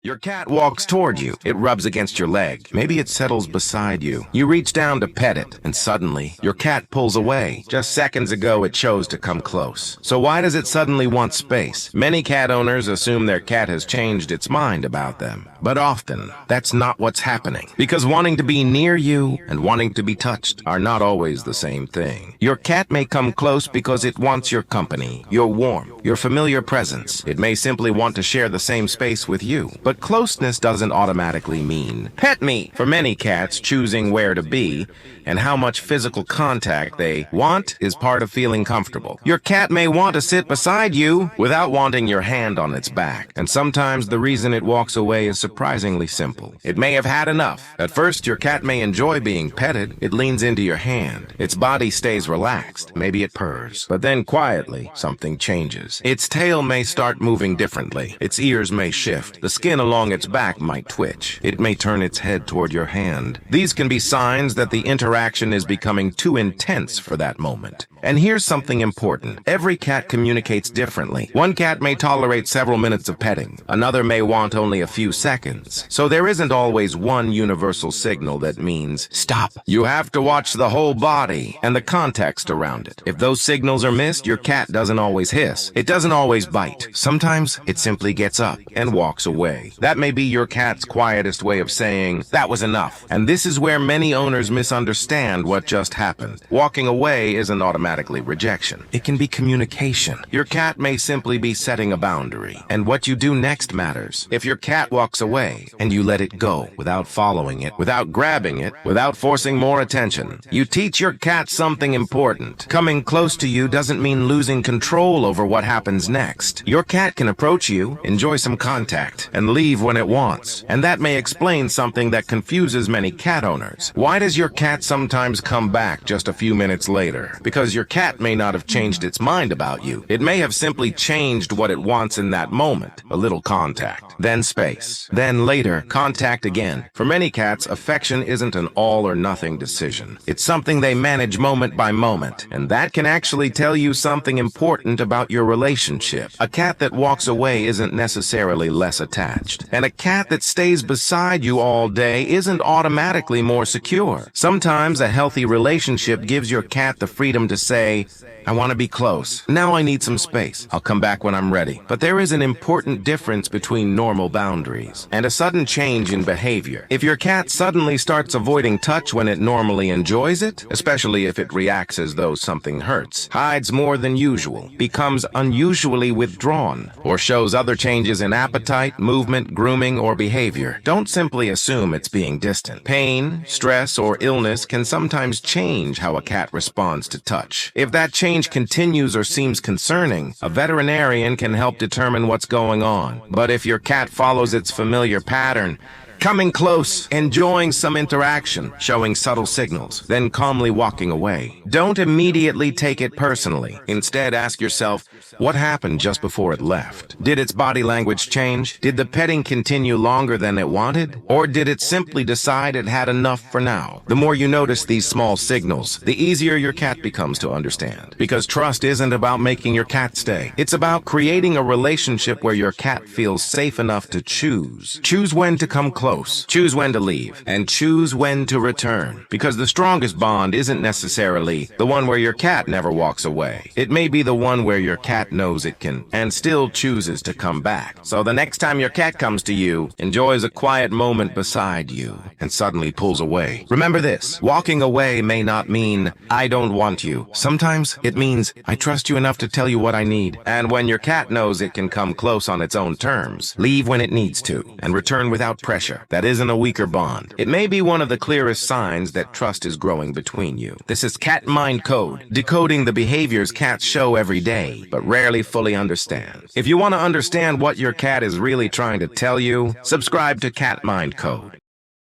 Your cat walks toward you. It rubs against your leg. Maybe it settles beside you. You reach down to pet it, and suddenly, your cat pulls away. Just seconds ago, it chose to come close. So why does it suddenly want space? Many cat owners assume their cat has changed its mind about them. But often, that's not what's happening. Because wanting to be near you and wanting to be touched are not always the same thing. Your cat may come close because it wants your company, your warmth, your familiar presence. It may simply want to share the same space with you. But closeness doesn't automatically mean pet me. For many cats, choosing where to be and how much physical contact they want is part of feeling comfortable. Your cat may want to sit beside you without wanting your hand on its back. And sometimes the reason it walks away is surprisingly simple. It may have had enough. At first, your cat may enjoy being petted. It leans into your hand. Its body stays relaxed. Maybe it purrs. But then quietly, something changes. Its tail may start moving differently. Its ears may shift. The skin along its back might twitch. It may turn its head toward your hand. These can be signs that the interaction is becoming too intense for that moment. And here's something important. Every cat communicates differently. One cat may tolerate several minutes of petting. Another may want only a few seconds. So there isn't always one universal signal that means stop. You have to watch the whole body and the context around it. If those signals are missed, your cat doesn't always hiss. It doesn't always bite. Sometimes it simply gets up and walks away. That may be your cat's quietest way of saying, that was enough. And this is where many owners misunderstand what just happened. Walking away isn't automatically rejection. It can be communication. Your cat may simply be setting a boundary, and what you do next matters. If your cat walks away and you let it go without following it, without grabbing it, without forcing more attention, you teach your cat something important. Coming close to you doesn't mean losing control over what happens next. Your cat can approach you, enjoy some contact, and leave when it wants. And that may explain something that confuses many cat owners. Why does your cat sometimes come back just a few minutes later? Because your cat may not have changed its mind about you. It may have simply changed what it wants in that moment. A little contact, then space, then later, contact again. For many cats, affection isn't an all or nothing decision. It's something they manage moment by moment, and that can actually tell you something important about your relationship. A cat that walks away isn't necessarily less attached, and a cat that stays beside you all day isn't automatically more secure. Sometimes a healthy relationship gives your cat the freedom to say, I want to be close. Now I need some space. I'll come back when I'm ready. But there is an important difference between normal boundaries and a sudden change in behavior. If your cat suddenly starts avoiding touch when it normally enjoys it, especially if it reacts as though something hurts, hides more than usual, becomes unusually withdrawn, or shows other changes in appetite, movement, grooming, or behavior, don't simply assume it's being distant. Pain, stress, or illness can sometimes change how a cat responds to touch. If that change continues or seems concerning, a veterinarian can help determine what's going on. But if your cat follows its familiar pattern, coming close, enjoying some interaction, showing subtle signals, then calmly walking away, don't immediately take it personally. Instead, ask yourself, what happened just before it left? Did its body language change? Did the petting continue longer than it wanted? Or did it simply decide it had enough for now? The more you notice these small signals, the easier your cat becomes to understand. Because trust isn't about making your cat stay. It's about creating a relationship where your cat feels safe enough to choose. Choose when to come close, choose when to leave, and choose when to return. Because the strongest bond isn't necessarily the one where your cat never walks away. It may be the one where your cat knows it can and still chooses to come back. So the next time your cat comes to you, enjoys a quiet moment beside you, and suddenly pulls away. Remember this, walking away may not mean, I don't want you. Sometimes it means, I trust you enough to tell you what I need. And when your cat knows it can come close on its own terms, leave when it needs to, and return without pressure, that isn't a weaker bond. It may be one of the clearest signs that trust is growing between you. This is Cat Mind Code, decoding the behaviors cats show every day, but rarely fully understand. If you want to understand what your cat is really trying to tell you, subscribe to Cat Mind Code.